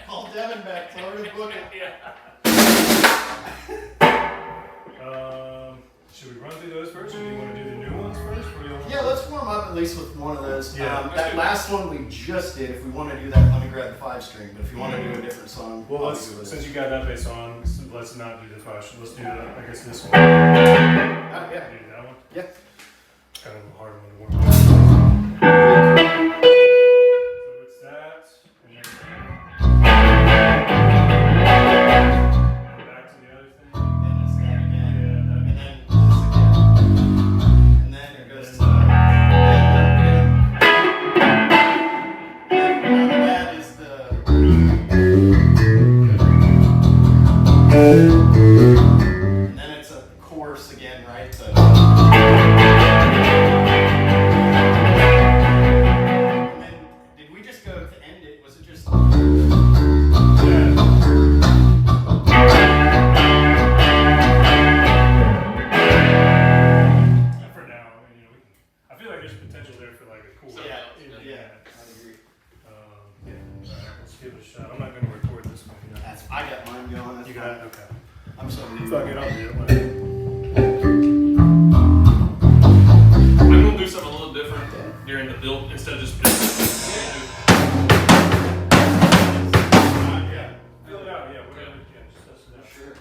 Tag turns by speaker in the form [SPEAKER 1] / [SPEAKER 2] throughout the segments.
[SPEAKER 1] Call Devin back, tell her to book it.
[SPEAKER 2] Should we run through those first, or do you want to do the new ones first?
[SPEAKER 1] Yeah, let's warm up at least with one of those.
[SPEAKER 2] Yeah.
[SPEAKER 1] That last one we just did. If we want to do that, let me grab the 5-string. But if you want to do a different song,
[SPEAKER 2] Well,
[SPEAKER 1] I'll do it.
[SPEAKER 2] since you got that bass on, let's not do the 5-string. Let's do the, I guess this one.
[SPEAKER 1] Yeah.
[SPEAKER 2] Do that one?
[SPEAKER 1] Yeah.
[SPEAKER 2] Kind of a hard one to warm up. So it's that, and then back to the other thing.
[SPEAKER 1] And it's that again.
[SPEAKER 2] Yeah,
[SPEAKER 1] And then this again. And then it goes to that is the and then it's a chorus again, right? And then did we just go to end it? Was it just
[SPEAKER 2] for now, I mean, I feel like there's potential there for like a cool.
[SPEAKER 1] Yeah.
[SPEAKER 2] I agree.
[SPEAKER 1] Yeah.
[SPEAKER 2] Alright, let's give it a shot. I'm not going to record this one.
[SPEAKER 1] I got mine going. That's
[SPEAKER 2] You got it? Okay.
[SPEAKER 1] I'm so new.
[SPEAKER 2] Fuck it, I'll do it.
[SPEAKER 3] I'm gonna do something a little different during the build instead of just.
[SPEAKER 2] Yeah. Fill it out, yeah, whatever. Yeah, just test it out.
[SPEAKER 1] Sure.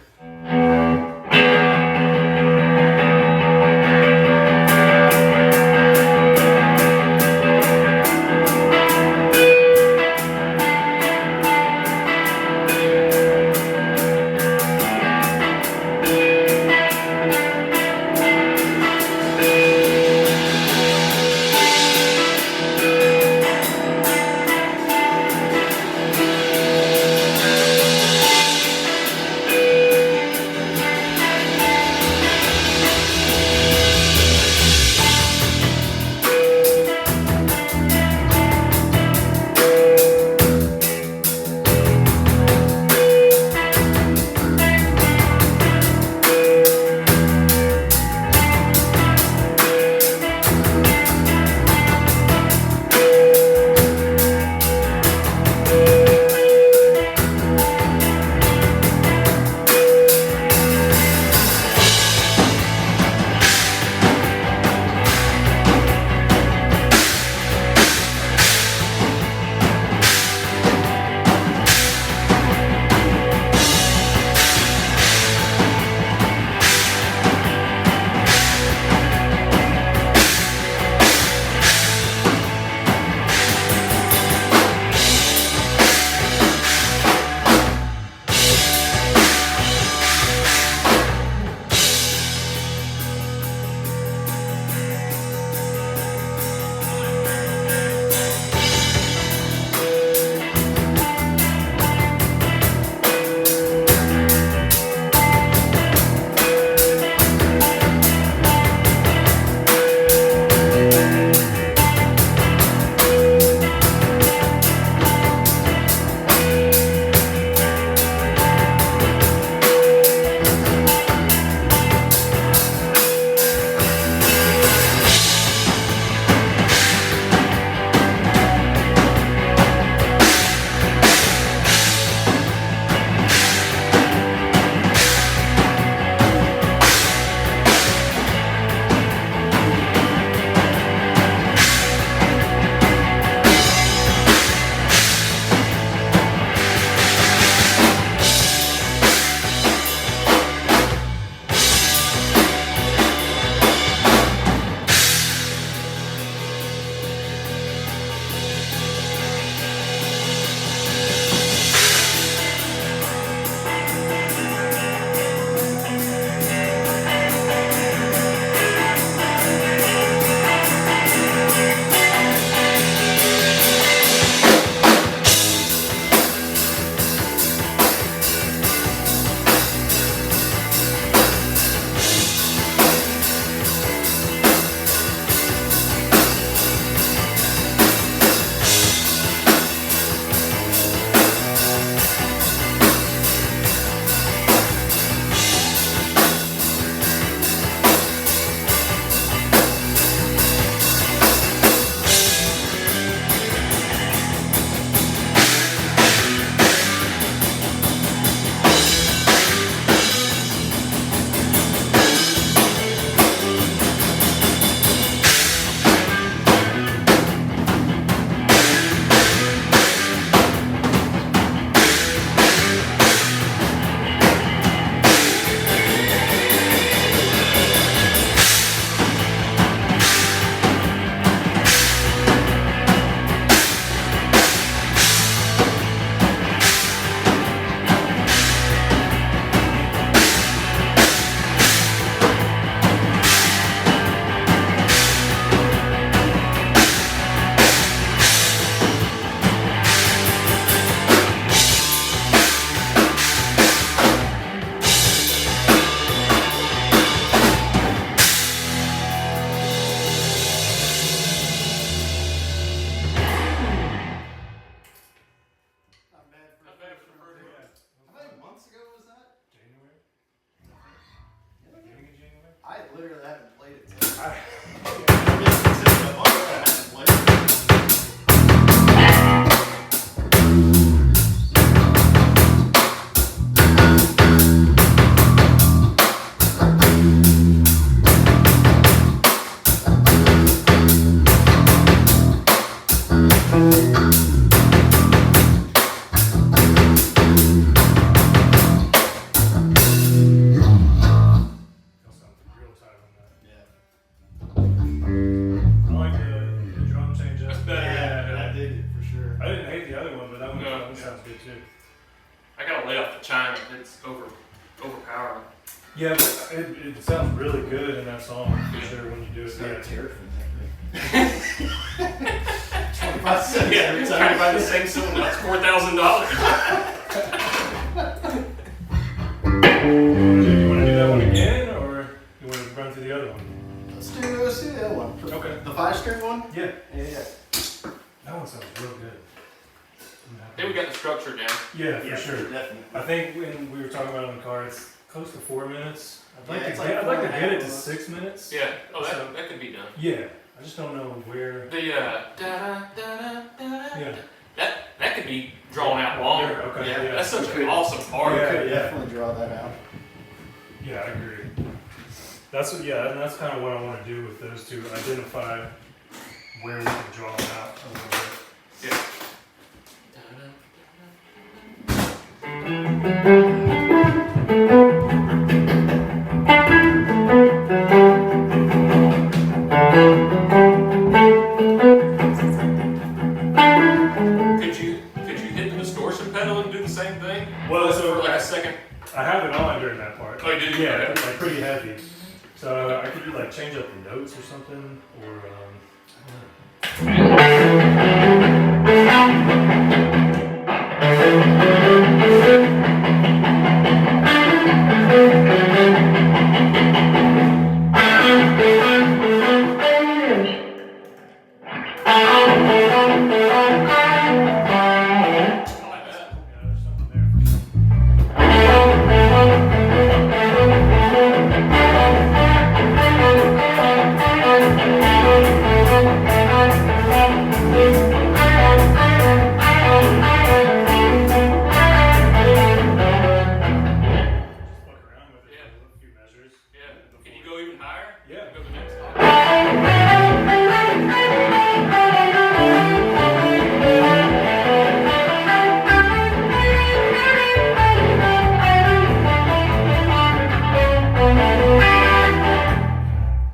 [SPEAKER 2] That sounds real tight on that.
[SPEAKER 1] Yeah.
[SPEAKER 2] I like the drum change up.
[SPEAKER 3] That's better.
[SPEAKER 1] Yeah, I did it for sure.
[SPEAKER 2] I didn't hate the other one, but that one,
[SPEAKER 3] No.
[SPEAKER 2] that one sounds good too.
[SPEAKER 3] I gotta lay off the chime. It's overpowering.
[SPEAKER 2] Yeah, but it sounds really good in that song for sure when you do
[SPEAKER 1] It's
[SPEAKER 2] it.
[SPEAKER 1] not
[SPEAKER 2] Yeah.
[SPEAKER 1] terrifying. 25 cents
[SPEAKER 3] Yeah,
[SPEAKER 1] every
[SPEAKER 3] trying to
[SPEAKER 1] time.
[SPEAKER 3] buy the same cylinder. That's $4,000.
[SPEAKER 2] You want to do that one again, or you want to run through the other one?
[SPEAKER 1] Let's do the other one.
[SPEAKER 2] Okay.
[SPEAKER 1] The 5-string one?
[SPEAKER 2] Yeah,
[SPEAKER 1] Yeah.
[SPEAKER 2] that one sounds real good.
[SPEAKER 3] Then we got the structure down.
[SPEAKER 2] Yeah, for sure.
[SPEAKER 1] Definitely.
[SPEAKER 2] I think when we were talking about it in the car, it's close to 4 minutes. I'd like
[SPEAKER 1] Yeah,
[SPEAKER 2] to
[SPEAKER 1] it's
[SPEAKER 2] get,
[SPEAKER 1] like
[SPEAKER 2] I'd like to
[SPEAKER 1] 4.5
[SPEAKER 2] get it to
[SPEAKER 1] almost.
[SPEAKER 2] 6 minutes.
[SPEAKER 3] Yeah. Oh,
[SPEAKER 2] So-
[SPEAKER 3] that could be done.
[SPEAKER 2] Yeah, I just don't know where.
[SPEAKER 3] The
[SPEAKER 2] Yeah.
[SPEAKER 3] that could be drawn out longer.
[SPEAKER 2] Okay.
[SPEAKER 1] Yeah,
[SPEAKER 2] Yeah.
[SPEAKER 3] That's such an awesome part.
[SPEAKER 2] Yeah.
[SPEAKER 1] Could definitely draw that out.
[SPEAKER 2] Yeah, I agree. That's what. Yeah, and that's kind of what I want to do with those two. Identify where we can draw them out a little bit.
[SPEAKER 3] Yeah. Could you hit the distortion pedal and do the same thing?
[SPEAKER 2] Well,
[SPEAKER 3] for
[SPEAKER 2] so
[SPEAKER 3] like a second.
[SPEAKER 2] I have it on during that part.
[SPEAKER 3] Oh, you did?
[SPEAKER 2] Yeah,
[SPEAKER 3] Okay.
[SPEAKER 2] it's like pretty heavy. So I could do like change up the notes or something, or I don't
[SPEAKER 3] I like that.
[SPEAKER 2] know. Yeah, there's something there. Just fuck around with it for a few measures.
[SPEAKER 3] Yeah. Can you go even higher?
[SPEAKER 2] Yeah.
[SPEAKER 3] Go the next time.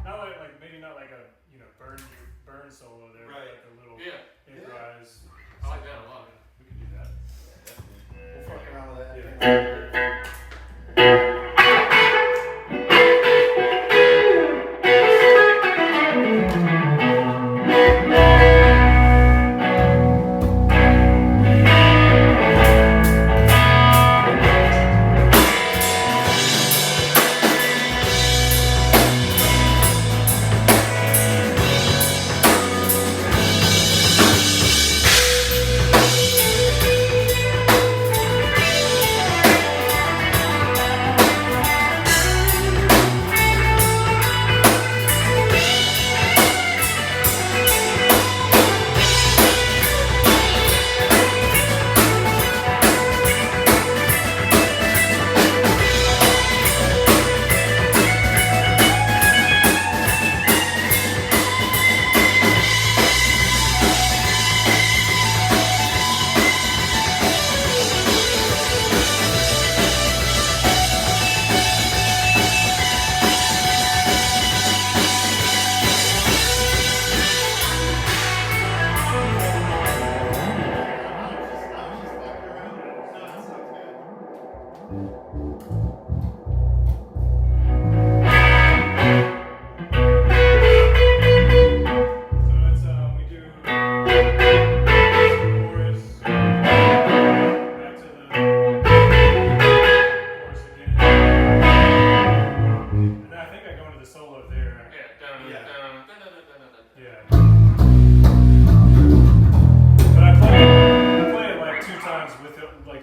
[SPEAKER 2] Not like maybe not like a burn solo there,
[SPEAKER 1] Right.
[SPEAKER 2] but like a little
[SPEAKER 3] Yeah.
[SPEAKER 2] improvise.
[SPEAKER 3] I like that a lot.
[SPEAKER 2] We can do that.
[SPEAKER 1] We'll fuck around with that.
[SPEAKER 2] Yeah.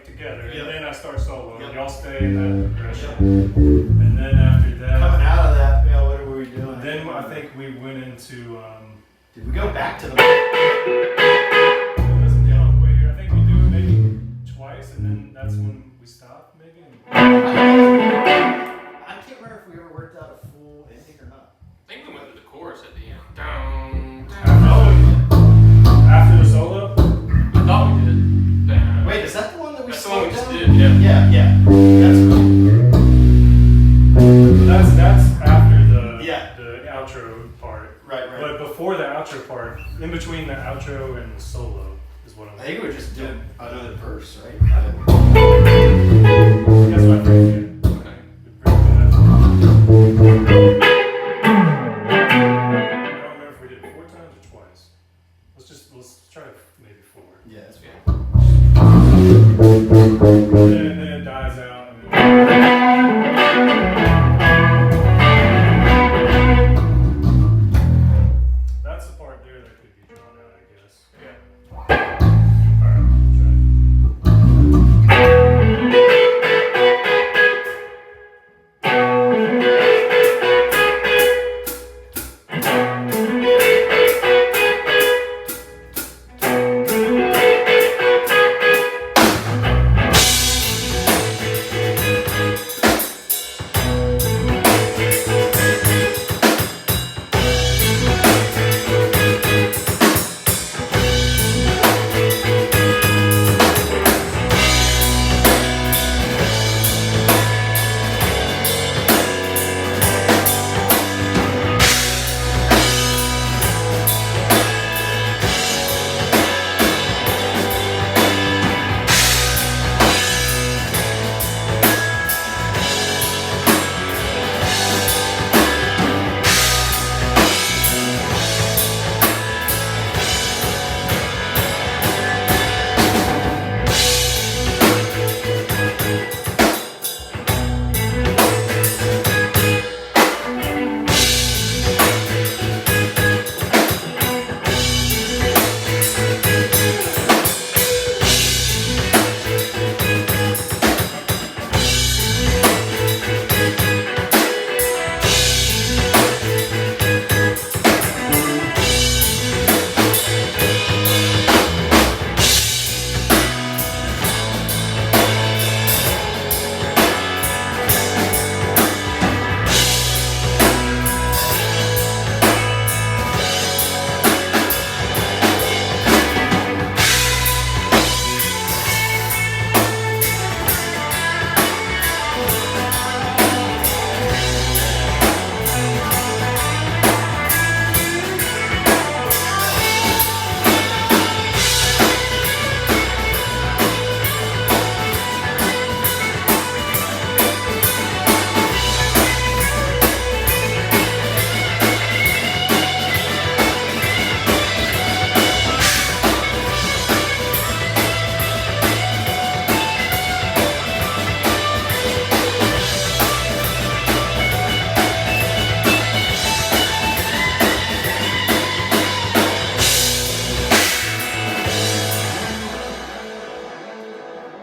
[SPEAKER 2] together,
[SPEAKER 1] Yep.
[SPEAKER 2] and then I start solo,
[SPEAKER 1] Yep.
[SPEAKER 2] and y'all stay in that progression. And then after that,
[SPEAKER 1] Coming out of that, yeah, what were we doing?
[SPEAKER 2] then I think we went into,
[SPEAKER 1] Did we go back to the?
[SPEAKER 2] listen down, wait here, I think we do it maybe twice, and then that's when we stop, maybe.
[SPEAKER 1] I can't remember if we ever worked out a full ending or not.
[SPEAKER 3] I think we went to the chorus at the end. Down, down.
[SPEAKER 2] Oh, after the solo? outro part, in between the outro and the solo, is what I'm.
[SPEAKER 1] I think we just did another verse, right?
[SPEAKER 2] That's my favorite.
[SPEAKER 3] Okay.
[SPEAKER 2] I don't remember if we did it 4 times or twice. Let's try maybe 4.
[SPEAKER 1] Yeah, that's
[SPEAKER 3] Yeah.
[SPEAKER 2] And then it dies out. And that's the part there that could be drawn out, I guess.
[SPEAKER 3] Yeah.
[SPEAKER 2] Alright, try it.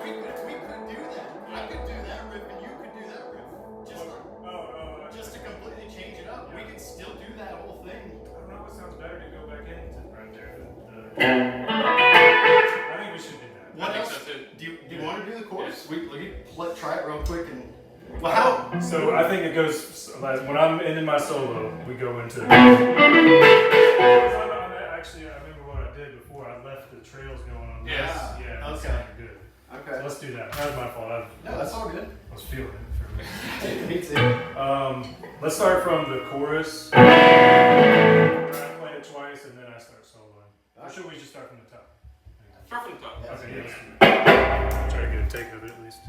[SPEAKER 1] We could do that. I could do that riff and you could do that riff. Just to completely change it up. We could still do that whole thing.
[SPEAKER 2] I don't know what sounds better to go back into right there. I think we should do that.
[SPEAKER 1] What
[SPEAKER 3] I think
[SPEAKER 1] else?
[SPEAKER 3] so too.
[SPEAKER 1] Do you want to do the chorus? We try it real quick and.
[SPEAKER 2] Well,
[SPEAKER 1] How?
[SPEAKER 2] So I think it goes when I'm ending my solo, we go into. Actually, I remember what I did before. I left the trails going on.
[SPEAKER 3] Yes.
[SPEAKER 2] Yeah. That
[SPEAKER 1] Okay.
[SPEAKER 2] sounded good.
[SPEAKER 1] Okay.
[SPEAKER 2] So let's do that. That was my fault.
[SPEAKER 1] No, that's all good.
[SPEAKER 2] I was feeling it for a minute.
[SPEAKER 1] Me too.
[SPEAKER 2] Let's start from the chorus. I play it twice and then I start soloing. Or should we just start from the top?
[SPEAKER 3] Start from the top.
[SPEAKER 1] Yeah.
[SPEAKER 2] Okay, yeah. Try to get a take of it at least.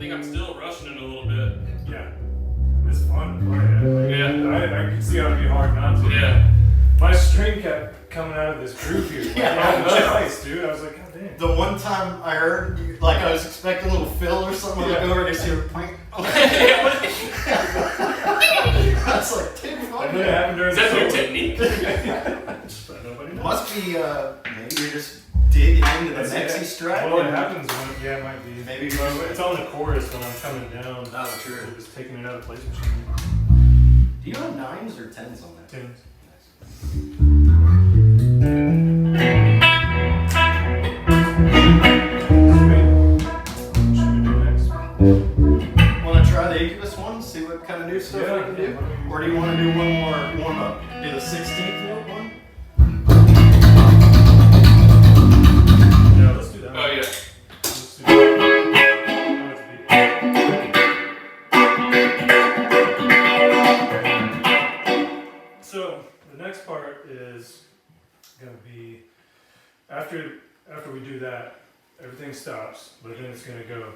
[SPEAKER 3] think I'm still rushing it a little bit.
[SPEAKER 2] Yeah. It's fun to play.
[SPEAKER 3] Yeah.
[SPEAKER 2] I can see how it'd be hard not to.
[SPEAKER 3] Yeah.
[SPEAKER 2] My string kept coming out of this groove here. Like,
[SPEAKER 1] Yeah,
[SPEAKER 2] nice, dude. I was like, God damn.
[SPEAKER 1] The one time I heard, like I was expecting a little fill or something, I look over and I see her point. I was like, dude, fuck
[SPEAKER 2] And then it happened during
[SPEAKER 3] Is that
[SPEAKER 2] the
[SPEAKER 3] your
[SPEAKER 2] solo.
[SPEAKER 3] technique?
[SPEAKER 2] Nobody knows.
[SPEAKER 1] Must be, maybe you're just digging into the Mexi strat.
[SPEAKER 2] Well, it happens when, it might be.
[SPEAKER 1] Maybe.
[SPEAKER 2] But it's on the chorus when I'm coming down.
[SPEAKER 1] Oh, true.
[SPEAKER 2] It was taking it out of place machine.
[SPEAKER 1] Do you have 9s or 10s on that?
[SPEAKER 2] Tunes.
[SPEAKER 1] Want to try the Incubus one? See what kind of new stuff
[SPEAKER 2] Yeah,
[SPEAKER 1] we can do?
[SPEAKER 2] yeah.
[SPEAKER 1] Or do you want to do one more warm up? Do the 16th note one?
[SPEAKER 2] Yeah, let's do that.
[SPEAKER 3] Oh, yeah.
[SPEAKER 2] Let's do that. So the next part is gonna be after we do that, everything stops, but then it's gonna go.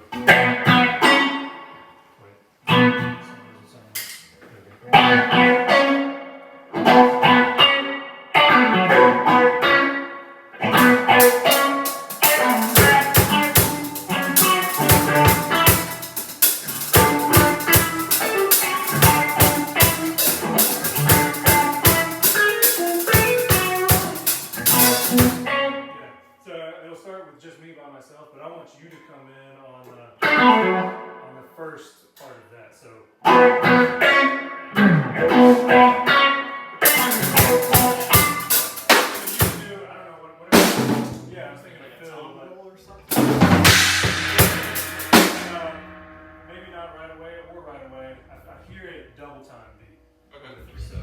[SPEAKER 2] Just me by myself, but I want you to come in on the first part of that. So you do, I don't know, whatever. Yeah, I was thinking like a fill, but
[SPEAKER 1] or something?
[SPEAKER 2] maybe not right away or right away. I hear it double time beat.
[SPEAKER 3] Okay.
[SPEAKER 2] So.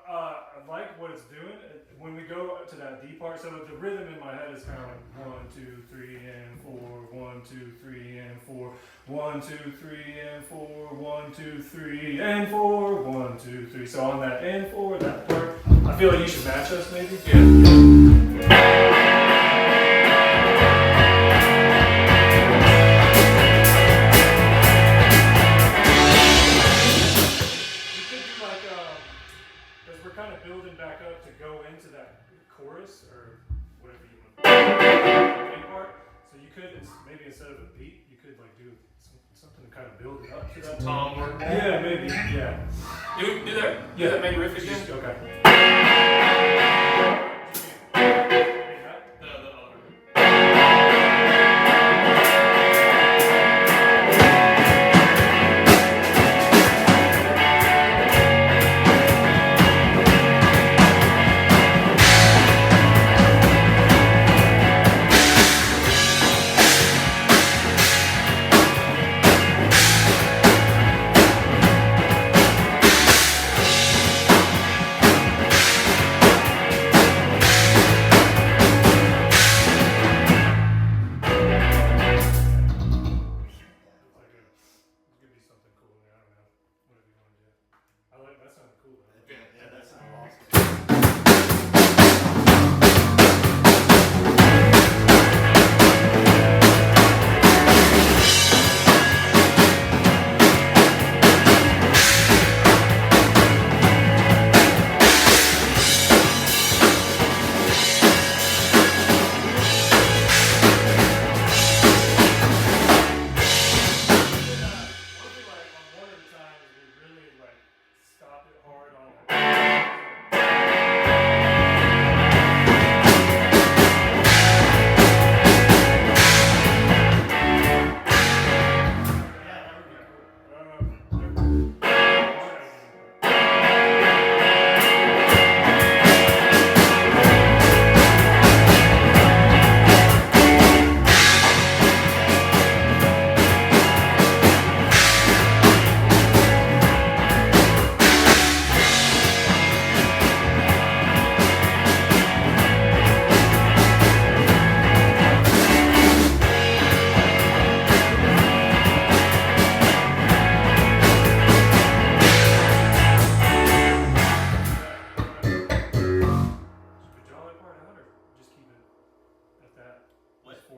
[SPEAKER 2] I like what it's doing. When we go to that D part, so the rhythm in my head is kind of like 1, 2, 3, and 4, 1, 2, 3, and 4, 1, 2, 3, and 4, 1, 2, 3, and 4, 1, 2, 3. So on that and 4, that part, I feel like you should match us maybe.
[SPEAKER 3] Yeah.
[SPEAKER 2] Kind of building back up to go into that chorus or whatever you want part. So you could maybe instead of a beat, you could like do something to kind of build it up to that.
[SPEAKER 3] Tom work.
[SPEAKER 2] Yeah, maybe. Yeah.
[SPEAKER 3] Do that. Yeah. Do that main riff again.
[SPEAKER 2] Okay.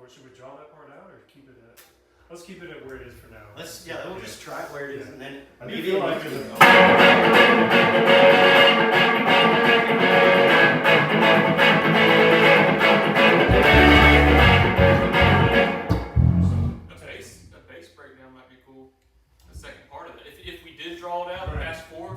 [SPEAKER 2] Should we draw that part out or keep it at? Let's keep it at where it is for now.
[SPEAKER 1] We'll just try it where it is, and then
[SPEAKER 2] I do feel like
[SPEAKER 3] a bass breakdown might be cool. The second part of it. If we did draw it out,
[SPEAKER 2] right.
[SPEAKER 3] Ask 4.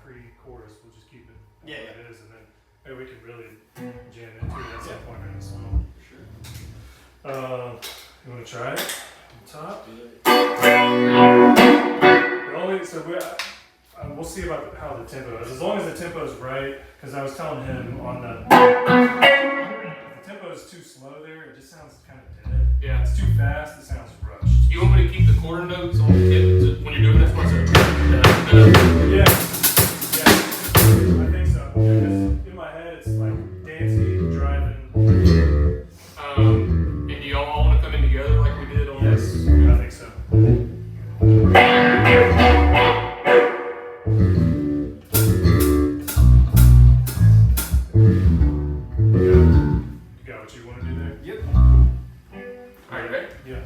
[SPEAKER 2] Pre-chorus, we'll just keep it
[SPEAKER 1] yeah,
[SPEAKER 2] it is, and then maybe we can really jam into it at some point in the song.
[SPEAKER 1] Sure.
[SPEAKER 2] You want to try it? On top? We'll see about how the tempo is. As long as the tempo is right, because I was telling him on the tempo is too slow there. It just sounds kind of dead.
[SPEAKER 3] Yeah.
[SPEAKER 2] It's too fast. It sounds rushed.
[SPEAKER 3] You want me to keep the quarter notes on the tip when you're doing this part?
[SPEAKER 2] Yeah. I think so. Because in my head, it's like dancing, driving.
[SPEAKER 3] And do y'all all want to come in together like we did on
[SPEAKER 2] Yes,
[SPEAKER 3] this?
[SPEAKER 2] I think so. Go. what you want to do there?
[SPEAKER 1] Yep.
[SPEAKER 3] Are you ready?
[SPEAKER 2] Yeah.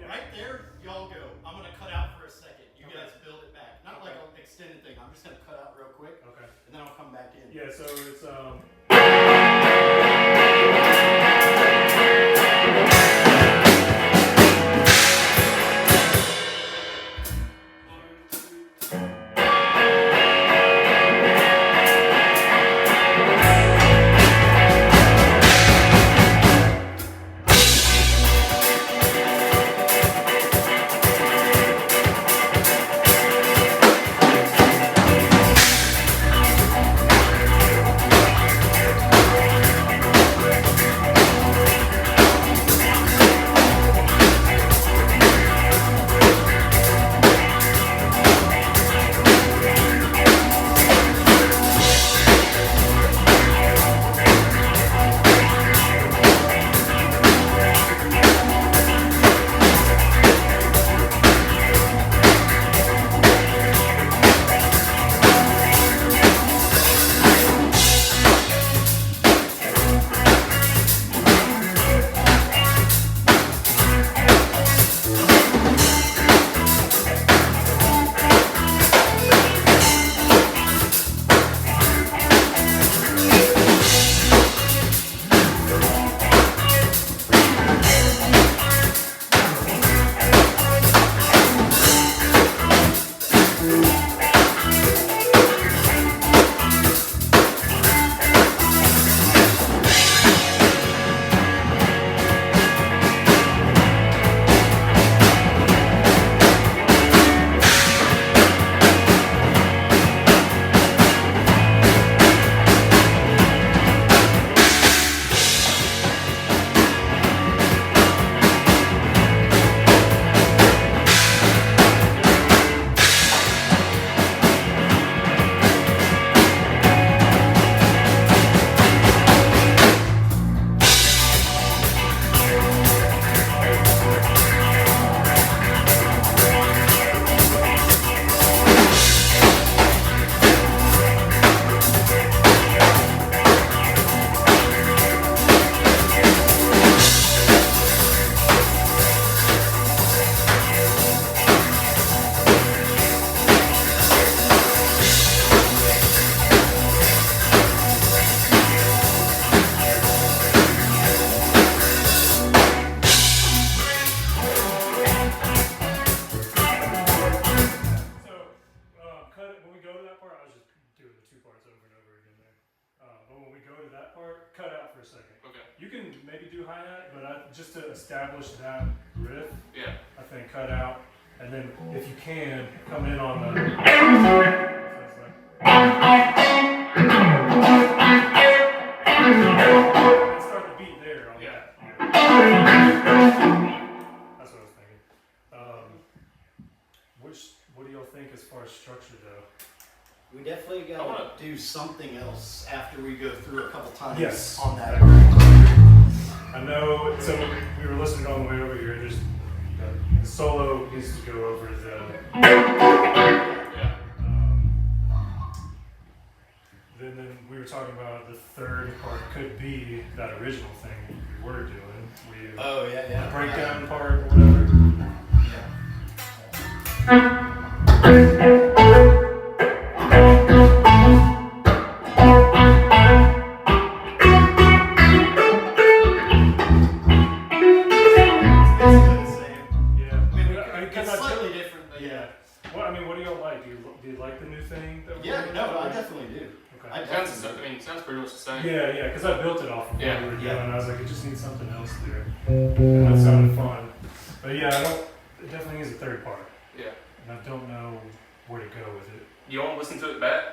[SPEAKER 1] Right there, y'all go. I'm gonna cut out for a second. You guys build it back. Not like an extended thing. I'm just gonna cut out real quick,
[SPEAKER 2] Okay.
[SPEAKER 1] and then I'll come back in.
[SPEAKER 2] Yeah, so it's cut out for a second.
[SPEAKER 3] Okay.
[SPEAKER 2] You can maybe do hi-hat, but just to establish that riff,
[SPEAKER 3] Yeah.
[SPEAKER 2] I think cut out, and then if you can, come in on the... Let's start the beat there on that. That's what I was thinking. What do y'all think as far as structure though?
[SPEAKER 1] We definitely gotta do something else after we go through a couple times
[SPEAKER 2] Yes.
[SPEAKER 1] on that.
[SPEAKER 2] I know, so we were listening on the way over here, there's the solo needs to go over the then we were talking about the third part could be that original thing we were doing. The breakdown part or whatever. What do y'all like? Do you like the new thing?
[SPEAKER 1] I definitely do.
[SPEAKER 3] Okay. Sounds pretty much the same.
[SPEAKER 2] Yeah, because I built it off of what
[SPEAKER 3] Yeah.
[SPEAKER 2] we were doing. And I was like, it just needs something else there. And that sounded fun. But yeah, it definitely needs a third part.
[SPEAKER 3] Yeah.
[SPEAKER 2] And I don't know where to go with it.
[SPEAKER 3] You want to listen to it back?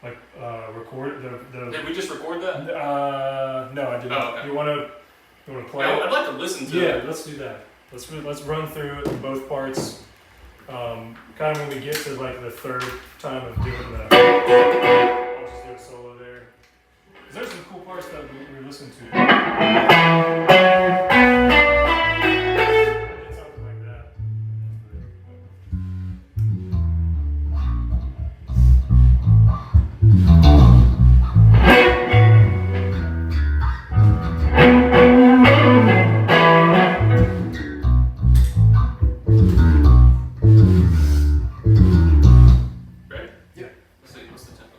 [SPEAKER 2] Like, record the
[SPEAKER 3] Did we just record that?
[SPEAKER 2] no, I didn't.
[SPEAKER 3] Oh, okay.
[SPEAKER 2] You wanna play
[SPEAKER 3] Yeah,
[SPEAKER 2] it?
[SPEAKER 3] I'd like to listen to
[SPEAKER 2] Yeah,
[SPEAKER 3] it.
[SPEAKER 2] let's do that. Let's run through it, both parts. Kind of when we get to like the third time of doing I'll just do a solo there. 'Cause there's some cool parts that we listened to. I did something like that.
[SPEAKER 3] Ready?
[SPEAKER 2] Yeah.
[SPEAKER 3] Let's see, what's the tempo?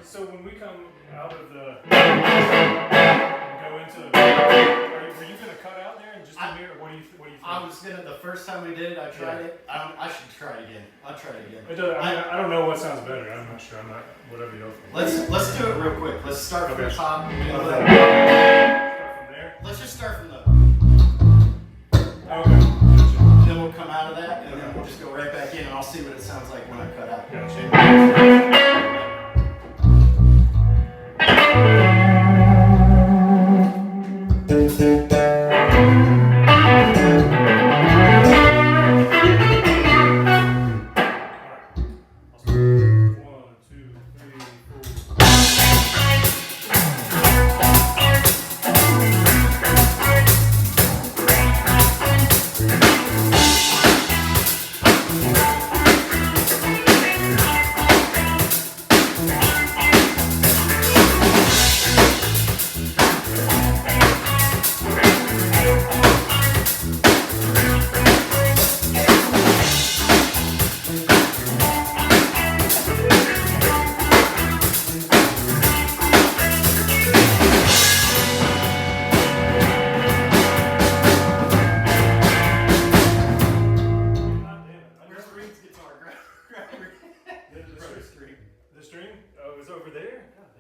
[SPEAKER 2] So when we come out of the and go into, were you gonna cut out there and just come here? Or what do you think?
[SPEAKER 1] I was gonna. The first time we did it, I tried it. I should try it again. I'll try it again.
[SPEAKER 2] I don't know what sounds better. I'm not sure. I'm not whatever you think.
[SPEAKER 1] Let's do it real quick. Let's start from the top.
[SPEAKER 2] Start from there.
[SPEAKER 1] Let's just start from the.
[SPEAKER 2] Okay.
[SPEAKER 1] Then we'll come out of that, and then we'll just go right back in, and I'll see what it sounds like when I cut out.
[SPEAKER 2] Gotcha.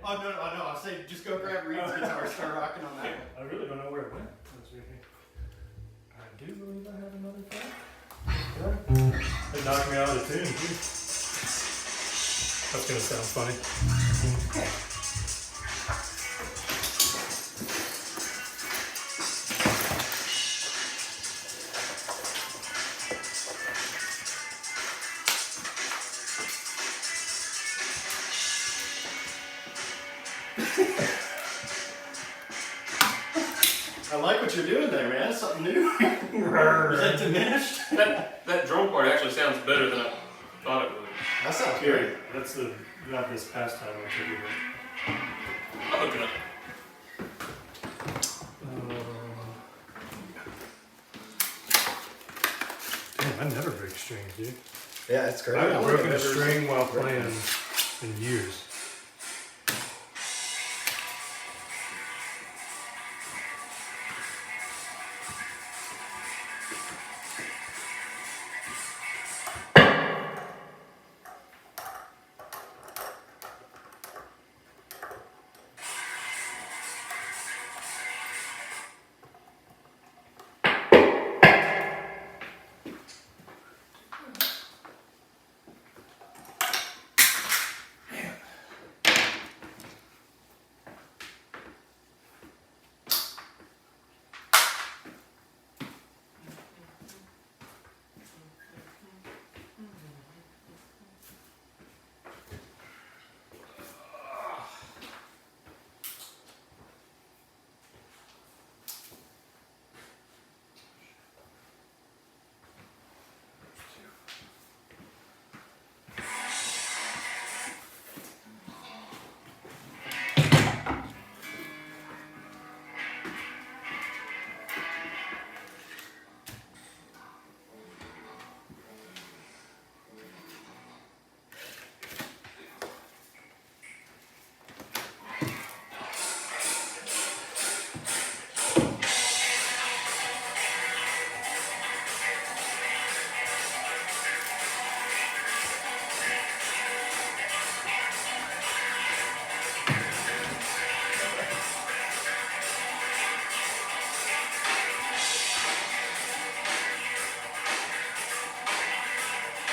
[SPEAKER 1] Oh no, I'll say just go grab Reed's guitar, start rocking on that one.
[SPEAKER 2] I really don't know where it went. I do believe I have another track. Yeah. It knocked me out of the tune too. That's gonna sound funny.
[SPEAKER 1] I like what you're doing there, man. Something new. Is that diminished?
[SPEAKER 3] That drum part actually sounds better than I thought it would.
[SPEAKER 1] That sounds
[SPEAKER 2] Here,
[SPEAKER 1] great.
[SPEAKER 2] that's the not this past time I took it.
[SPEAKER 3] I'll hook it up.
[SPEAKER 2] Damn, I never break strings, dude.
[SPEAKER 1] Yeah, it's great.
[SPEAKER 2] I haven't broken a string while playing in years.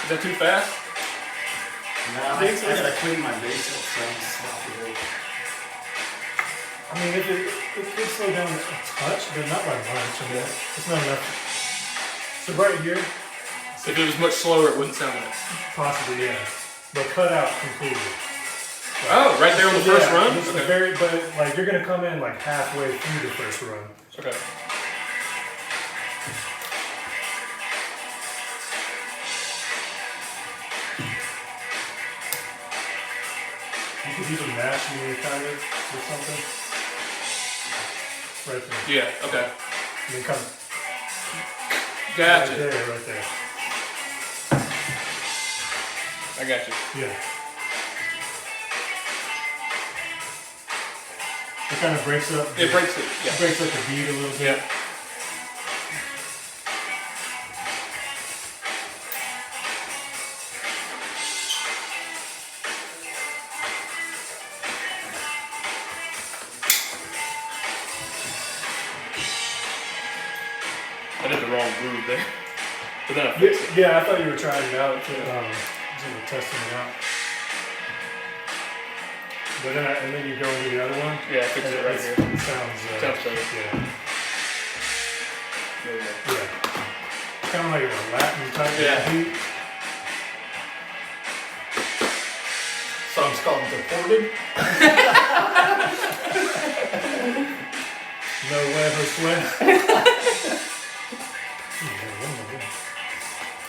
[SPEAKER 3] Is that too fast?
[SPEAKER 1] No, I gotta clean my bass up, so I'm sloppy.
[SPEAKER 2] I mean, it could slow down a touch, but not by much. I mean, it's not enough. So right here,
[SPEAKER 3] If it was much slower, it wouldn't sound like.
[SPEAKER 2] possibly, yeah. But cut out completely.
[SPEAKER 3] Oh, right there on the first
[SPEAKER 2] Yeah,
[SPEAKER 3] run?
[SPEAKER 2] this is
[SPEAKER 3] Okay.
[SPEAKER 2] but like you're gonna come in like halfway through the first run.
[SPEAKER 3] Okay.
[SPEAKER 2] You could even match me kind of or something. Right there.
[SPEAKER 3] Yeah, okay.
[SPEAKER 2] And then come
[SPEAKER 3] Gotcha.
[SPEAKER 2] right there, right there.
[SPEAKER 3] I got you.
[SPEAKER 2] Yeah. kind of breaks up.
[SPEAKER 3] It breaks it. Yeah.
[SPEAKER 2] Breaks up the beat a little bit.
[SPEAKER 3] Yeah. I did the wrong groove there. But then I fixed it.
[SPEAKER 2] Yeah, I thought you were trying it out to testing it out. But then and then you go into the other one.
[SPEAKER 3] Yeah, I fixed it right here.
[SPEAKER 2] It sounds
[SPEAKER 3] Sounds better.
[SPEAKER 2] yeah.
[SPEAKER 3] There we go.
[SPEAKER 2] Yeah. Kind of like a Latin type
[SPEAKER 3] Yeah.
[SPEAKER 2] beat.
[SPEAKER 1] Song's called Deported.
[SPEAKER 2] No huevo sweat.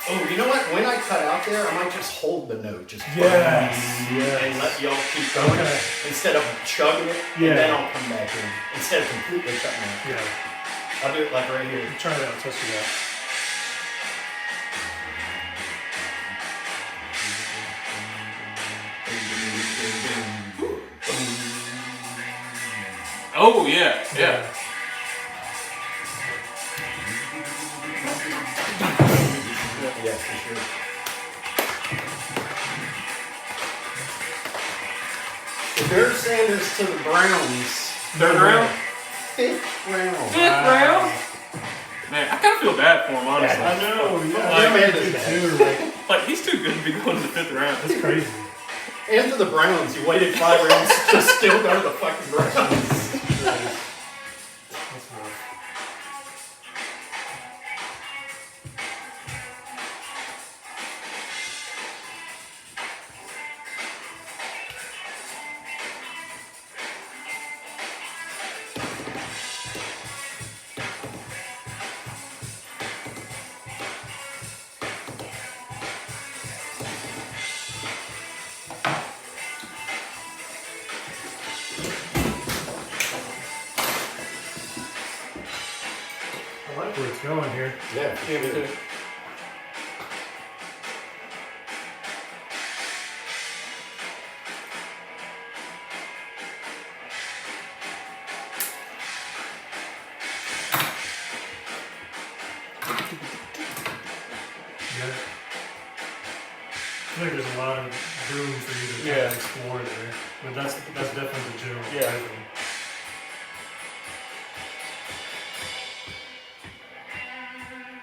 [SPEAKER 1] Oh, you know what? When I cut out there, I might just hold the note, just
[SPEAKER 2] Yes.
[SPEAKER 1] and let y'all keep going
[SPEAKER 2] Okay.
[SPEAKER 1] instead of chugging it,
[SPEAKER 2] Yeah.
[SPEAKER 1] and then I'll come back in instead of completely cutting it.
[SPEAKER 2] Yeah.
[SPEAKER 1] I'll do it like right here.
[SPEAKER 2] Try it out. Test it out.
[SPEAKER 3] Oh yeah, yeah.
[SPEAKER 1] Yeah, for sure. The Bears Sanders to the Browns.
[SPEAKER 3] Third round?
[SPEAKER 1] Fifth round.
[SPEAKER 3] Fifth round? Man, I kind of feel bad for him, honestly.
[SPEAKER 2] I know. Yeah.
[SPEAKER 1] Like,
[SPEAKER 2] I
[SPEAKER 1] man,
[SPEAKER 2] did
[SPEAKER 1] this
[SPEAKER 2] too.
[SPEAKER 3] Like, he's too good to be going to the fifth round.
[SPEAKER 2] That's crazy.
[SPEAKER 1] And to the Browns, you waited 5 rounds to still go to the fucking Browns.
[SPEAKER 2] That's rough. I like where it's going here.
[SPEAKER 1] Yeah,
[SPEAKER 3] Yeah, me too.
[SPEAKER 2] Yeah. I feel like there's a lot of room for you to kind
[SPEAKER 3] Yeah.
[SPEAKER 2] of explore there. But that's definitely the general
[SPEAKER 3] Yeah.
[SPEAKER 2] rhythm.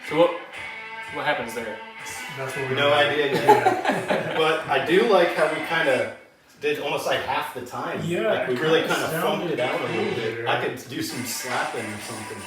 [SPEAKER 3] So what happens there?
[SPEAKER 2] That's what we
[SPEAKER 1] No idea yet.
[SPEAKER 2] Yeah.
[SPEAKER 1] But I do like how we kind of did almost like half the time.
[SPEAKER 2] Yeah,
[SPEAKER 1] Like we
[SPEAKER 2] it
[SPEAKER 1] really
[SPEAKER 2] kinda
[SPEAKER 1] kind of funked it out a little
[SPEAKER 2] sounded
[SPEAKER 1] bit.
[SPEAKER 2] cool
[SPEAKER 1] I
[SPEAKER 2] there.
[SPEAKER 1] could do some slapping or something.